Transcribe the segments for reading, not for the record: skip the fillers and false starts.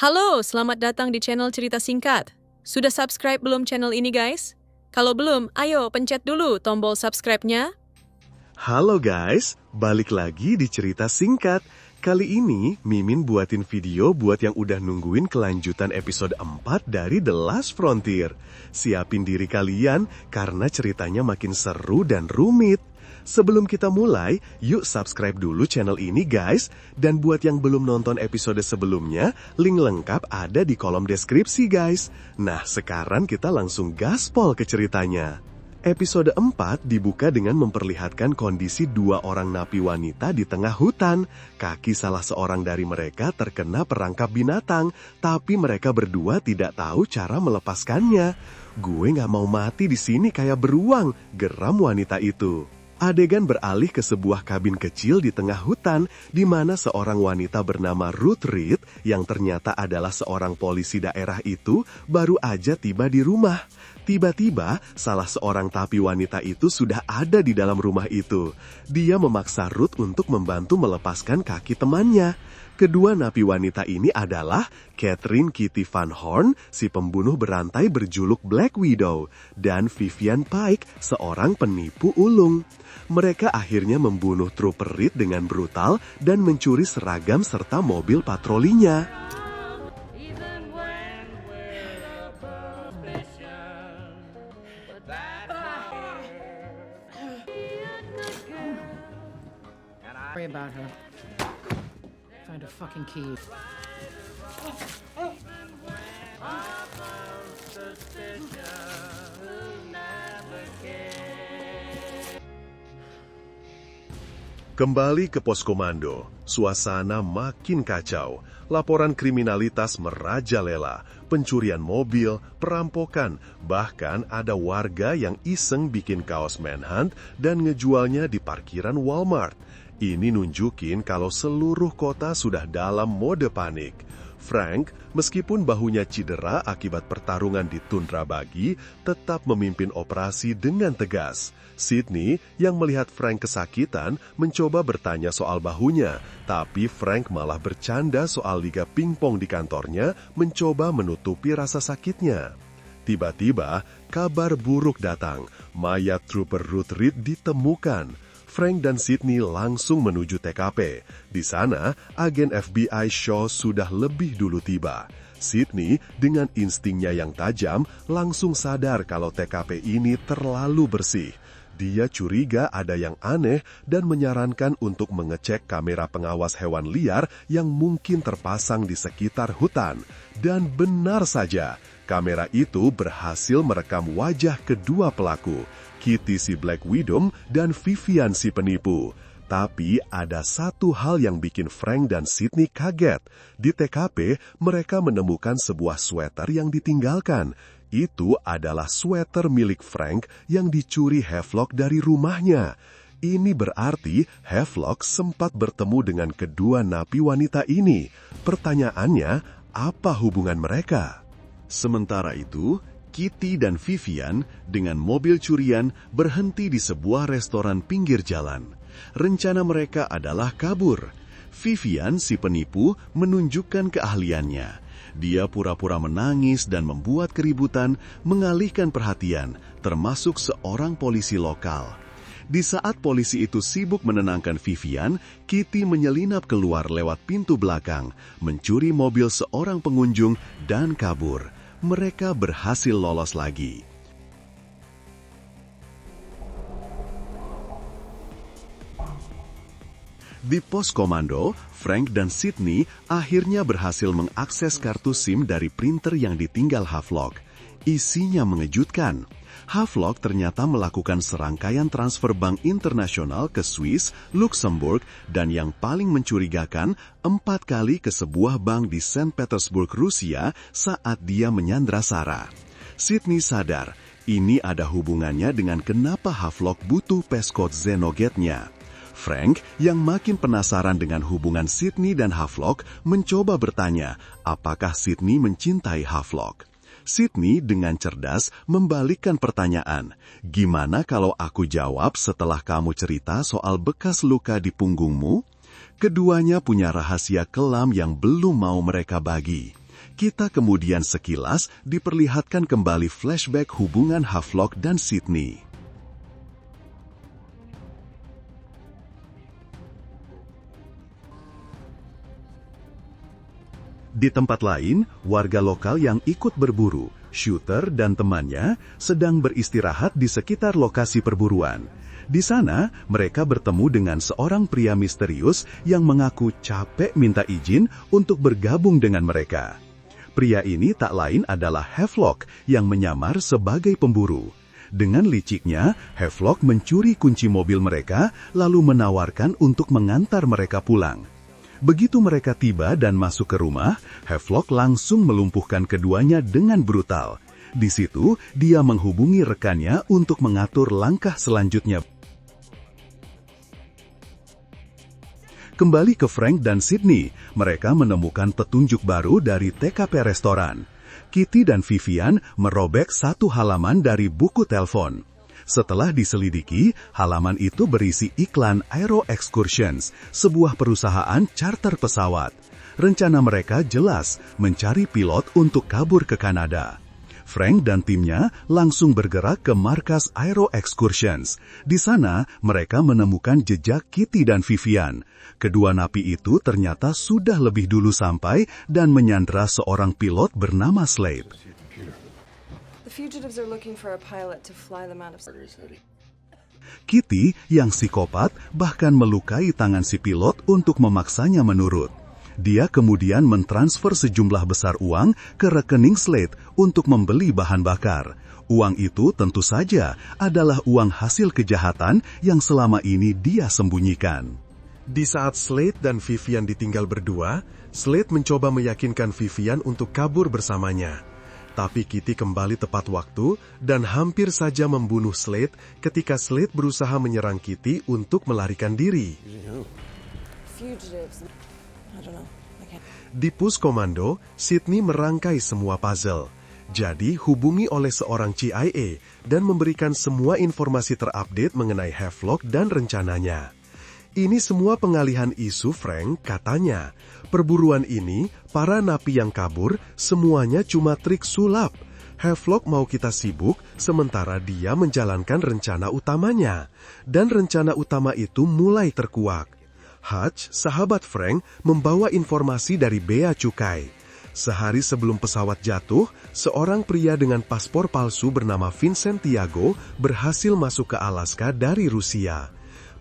Halo, selamat datang di channel Cerita Singkat. Sudah subscribe belum channel ini guys? Kalau belum, ayo pencet dulu tombol subscribe-nya. Halo guys, balik lagi di Cerita Singkat. Kali ini, Mimin buatin video buat yang udah nungguin kelanjutan episode 4 dari The Last Frontier. Siapin diri kalian karena ceritanya makin seru dan rumit. Sebelum kita mulai, yuk subscribe dulu channel ini guys. Dan buat yang belum nonton episode sebelumnya, link lengkap ada di kolom deskripsi guys. Nah, sekarang kita langsung gaspol ke ceritanya. Episode 4 dibuka dengan memperlihatkan kondisi dua orang napi wanita di tengah hutan. Kaki salah seorang dari mereka terkena perangkap binatang, tapi mereka berdua tidak tahu cara melepaskannya. Gue gak mau mati di sini kayak beruang, geram wanita itu. Adegan beralih ke sebuah kabin kecil di tengah hutan, di mana seorang wanita bernama Ruth Reed, yang ternyata adalah seorang polisi daerah itu, baru aja tiba di rumah. Tiba-tiba, salah seorang napi wanita itu sudah ada di dalam rumah itu. Dia memaksa Ruth untuk membantu melepaskan kaki temannya. Kedua napi wanita ini adalah Catherine Kitty Van Horn, si pembunuh berantai berjuluk Black Widow, dan Vivian Pike, seorang penipu ulung. Mereka akhirnya membunuh Trooper Reed dengan brutal dan mencuri seragam serta mobil patrolinya. Worry about her. Find a fucking key. Kembali ke pos komando, suasana makin kacau. Laporan kriminalitas merajalela, pencurian mobil, perampokan, bahkan ada warga yang iseng bikin kaos Manhunt dan ngejualnya di parkiran Walmart. Ini nunjukin kalau seluruh kota sudah dalam mode panik. Frank, meskipun bahunya cedera akibat pertarungan di tundra bagi, tetap memimpin operasi dengan tegas. Sydney, yang melihat Frank kesakitan, mencoba bertanya soal bahunya, tapi Frank malah bercanda soal liga pingpong di kantornya, mencoba menutupi rasa sakitnya. Tiba-tiba, kabar buruk datang. Mayat Trooper Ruth Reed ditemukan. Frank dan Sydney langsung menuju TKP. Di sana, agen FBI Shaw sudah lebih dulu tiba. Sydney, dengan instingnya yang tajam, langsung sadar kalau TKP ini terlalu bersih. Dia curiga ada yang aneh dan menyarankan untuk mengecek kamera pengawas hewan liar yang mungkin terpasang di sekitar hutan. Dan benar saja, kamera itu berhasil merekam wajah kedua pelaku, Kitty si Black Widow dan Vivian si penipu. Tapi ada satu hal yang bikin Frank dan Sydney kaget. Di TKP, mereka menemukan sebuah sweater yang ditinggalkan. Itu adalah sweater milik Frank yang dicuri Havelock dari rumahnya. Ini berarti Havelock sempat bertemu dengan kedua napi wanita ini. Pertanyaannya, apa hubungan mereka? Sementara itu, Kitty dan Vivian dengan mobil curian berhenti di sebuah restoran pinggir jalan. Rencana mereka adalah kabur. Vivian, si penipu, menunjukkan keahliannya. Dia pura-pura menangis dan membuat keributan, mengalihkan perhatian, termasuk seorang polisi lokal. Di saat polisi itu sibuk menenangkan Vivian, Kitty menyelinap keluar lewat pintu belakang, mencuri mobil seorang pengunjung, dan kabur. Mereka berhasil lolos lagi. Di pos komando, Frank dan Sydney akhirnya berhasil mengakses kartu SIM dari printer yang ditinggal Havelock. Isinya mengejutkan. Havelock ternyata melakukan serangkaian transfer bank internasional ke Swiss, Luxembourg, dan yang paling mencurigakan, 4 kali ke sebuah bank di Saint Petersburg, Rusia saat dia menyandra Sarah. Sydney sadar, ini ada hubungannya dengan kenapa Havelock butuh passcode Xenogate-nya. Frank, yang makin penasaran dengan hubungan Sydney dan Havelock, mencoba bertanya, apakah Sydney mencintai Havelock? Sydney dengan cerdas membalikkan pertanyaan, gimana kalau aku jawab setelah kamu cerita soal bekas luka di punggungmu? Keduanya punya rahasia kelam yang belum mau mereka bagi. Kita kemudian sekilas diperlihatkan kembali flashback hubungan Havelock dan Sydney. Di tempat lain, warga lokal yang ikut berburu, Shooter dan temannya, sedang beristirahat di sekitar lokasi perburuan. Di sana, mereka bertemu dengan seorang pria misterius yang mengaku capek minta izin untuk bergabung dengan mereka. Pria ini tak lain adalah Havelock yang menyamar sebagai pemburu. Dengan liciknya, Havelock mencuri kunci mobil mereka lalu menawarkan untuk mengantar mereka pulang. Begitu mereka tiba dan masuk ke rumah, Havelock langsung melumpuhkan keduanya dengan brutal. Di situ, dia menghubungi rekannya untuk mengatur langkah selanjutnya. Kembali ke Frank dan Sydney, mereka menemukan petunjuk baru dari TKP restoran. Kitty dan Vivian merobek satu halaman dari buku telepon. Setelah diselidiki, halaman itu berisi iklan Aero Excursions, sebuah perusahaan charter pesawat. Rencana mereka jelas, mencari pilot untuk kabur ke Kanada. Frank dan timnya langsung bergerak ke markas Aero Excursions. Di sana, mereka menemukan jejak Kitty dan Vivian. Kedua napi itu ternyata sudah lebih dulu sampai dan menyandra seorang pilot bernama Slade. The fugitives are looking for a pilot to fly them out of... Kitty, yang psikopat, bahkan melukai tangan si pilot untuk memaksanya menurut. Dia kemudian mentransfer sejumlah besar uang ke rekening Slade untuk membeli bahan bakar. Uang itu tentu saja adalah uang hasil kejahatan yang selama ini dia sembunyikan. Di saat Slade dan Vivian ditinggal berdua, Slade mencoba meyakinkan Vivian untuk kabur bersamanya. Tapi Kitty kembali tepat waktu dan hampir saja membunuh Slade ketika Slade berusaha menyerang Kitty untuk melarikan diri. Fugitives. I don't know. Di Puskomando, Sydney merangkai semua puzzle. Jadi, hubungi oleh seorang CIA dan memberikan semua informasi terupdate mengenai Havelock dan rencananya. Ini semua pengalihan isu Frank, katanya. Perburuan ini, para napi yang kabur, semuanya cuma trik sulap. Havelock mau kita sibuk, sementara dia menjalankan rencana utamanya. Dan rencana utama itu mulai terkuak. Hutch, sahabat Frank, membawa informasi dari Bea Cukai. Sehari sebelum pesawat jatuh, seorang pria dengan paspor palsu bernama Vincent Tiago berhasil masuk ke Alaska dari Rusia.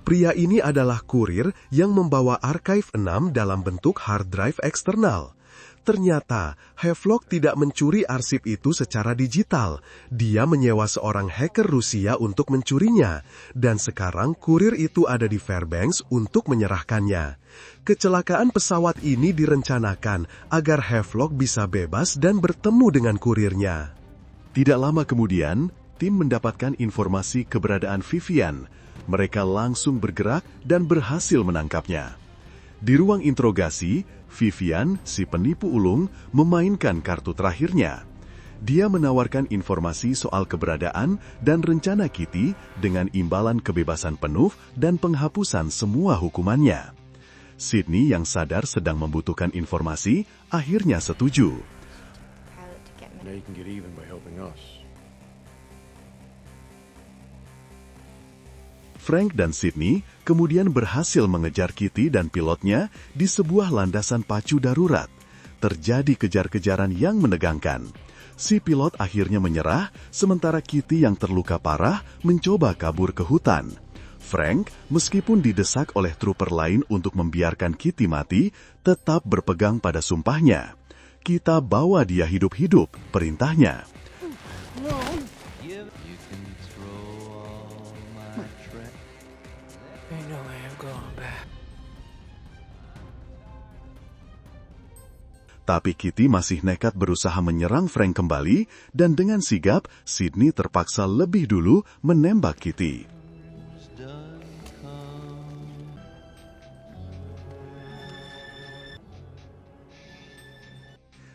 Pria ini adalah kurir yang membawa archive 6 dalam bentuk hard drive eksternal. Ternyata, Havelock tidak mencuri arsip itu secara digital. Dia menyewa seorang hacker Rusia untuk mencurinya. Dan sekarang kurir itu ada di Fairbanks untuk menyerahkannya. Kecelakaan pesawat ini direncanakan agar Havelock bisa bebas dan bertemu dengan kurirnya. Tidak lama kemudian, tim mendapatkan informasi keberadaan Vivian. Mereka langsung bergerak dan berhasil menangkapnya. Di ruang interogasi, Vivian, si penipu ulung, memainkan kartu terakhirnya. Dia menawarkan informasi soal keberadaan dan rencana Kitty dengan imbalan kebebasan penuh dan penghapusan semua hukumannya. Sydney yang sadar sedang membutuhkan informasi, akhirnya setuju. Now you can get even by helping us. Frank dan Sydney kemudian berhasil mengejar Kitty dan pilotnya di sebuah landasan pacu darurat. Terjadi kejar-kejaran yang menegangkan. Si pilot akhirnya menyerah, sementara Kitty yang terluka parah mencoba kabur ke hutan. Frank, meskipun didesak oleh trooper lain untuk membiarkan Kitty mati, tetap berpegang pada sumpahnya. Kita bawa dia hidup-hidup, perintahnya. Tapi Kitty masih nekat berusaha menyerang Frank kembali, dan dengan sigap, Sydney terpaksa lebih dulu menembak Kitty.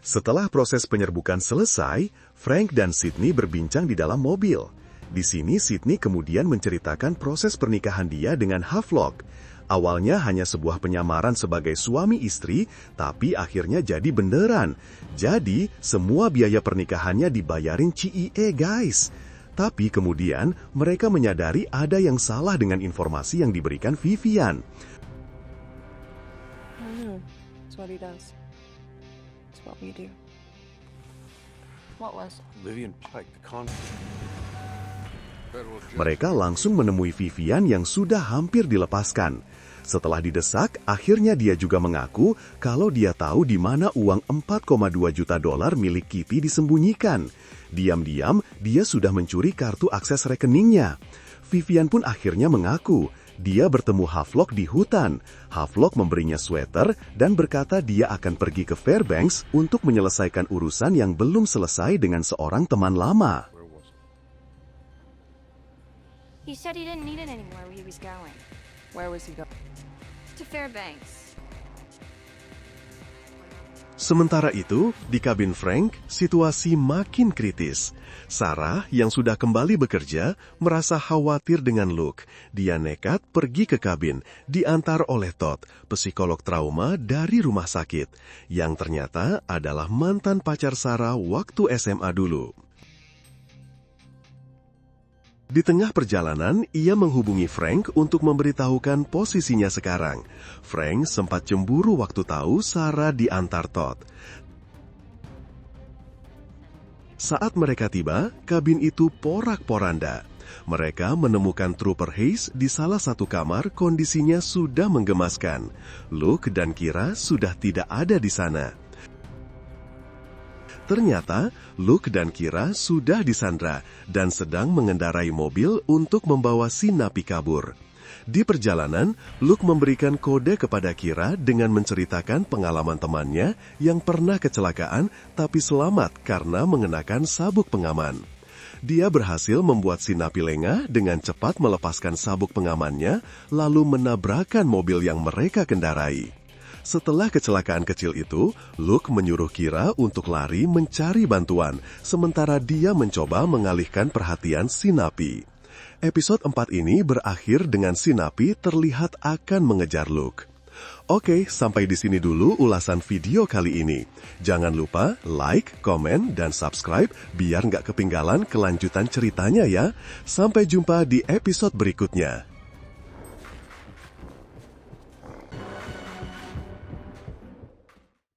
Setelah proses penyerbukan selesai, Frank dan Sydney berbincang di dalam mobil. Di sini Sydney kemudian menceritakan proses pernikahan dia dengan Havelock. Awalnya hanya sebuah penyamaran sebagai suami istri, tapi akhirnya jadi beneran. Jadi, semua biaya pernikahannya dibayarin CIE, guys. Tapi kemudian, mereka menyadari ada yang salah dengan informasi yang diberikan Vivian. I don't know. It's what he does. It's what we do. What was? Vivian Pike, the conflict. Mereka langsung menemui Vivian yang sudah hampir dilepaskan. Setelah didesak, akhirnya dia juga mengaku kalau dia tahu di mana uang 4,2 juta dolar milik Kitty disembunyikan. Diam-diam, dia sudah mencuri kartu akses rekeningnya. Vivian pun akhirnya mengaku, dia bertemu Havelock di hutan. Havelock memberinya sweater dan berkata dia akan pergi ke Fairbanks untuk menyelesaikan urusan yang belum selesai dengan seorang teman lama. He said he didn't need it anymore where he was going. Where was he going? To Fairbanks. Sementara itu, di kabin Frank, situasi makin kritis. Sarah, yang sudah kembali bekerja, merasa khawatir dengan Luke. Dia nekat pergi ke kabin, diantar oleh Todd, psikolog trauma dari rumah sakit, yang ternyata adalah mantan pacar Sarah waktu SMA dulu. Di tengah perjalanan, ia menghubungi Frank untuk memberitahukan posisinya sekarang. Frank sempat cemburu waktu tahu Sarah diantar Todd. Saat mereka tiba, kabin itu porak-poranda. Mereka menemukan Trooper Hayes di salah satu kamar, kondisinya sudah menggemaskan. Luke dan Kira sudah tidak ada di sana. Ternyata, Luke dan Kira sudah disandra dan sedang mengendarai mobil untuk membawa si napi kabur. Di perjalanan, Luke memberikan kode kepada Kira dengan menceritakan pengalaman temannya yang pernah kecelakaan tapi selamat karena mengenakan sabuk pengaman. Dia berhasil membuat si napi lengah dengan cepat melepaskan sabuk pengamannya, lalu menabrakkan mobil yang mereka kendarai. Setelah kecelakaan kecil itu, Luke menyuruh Kira untuk lari mencari bantuan, sementara dia mencoba mengalihkan perhatian si napi. Episode 4 ini berakhir dengan si napi terlihat akan mengejar Luke. Oke, sampai di sini dulu ulasan video kali ini. Jangan lupa like, komen, dan subscribe biar nggak ketinggalan kelanjutan ceritanya ya. Sampai jumpa di episode berikutnya.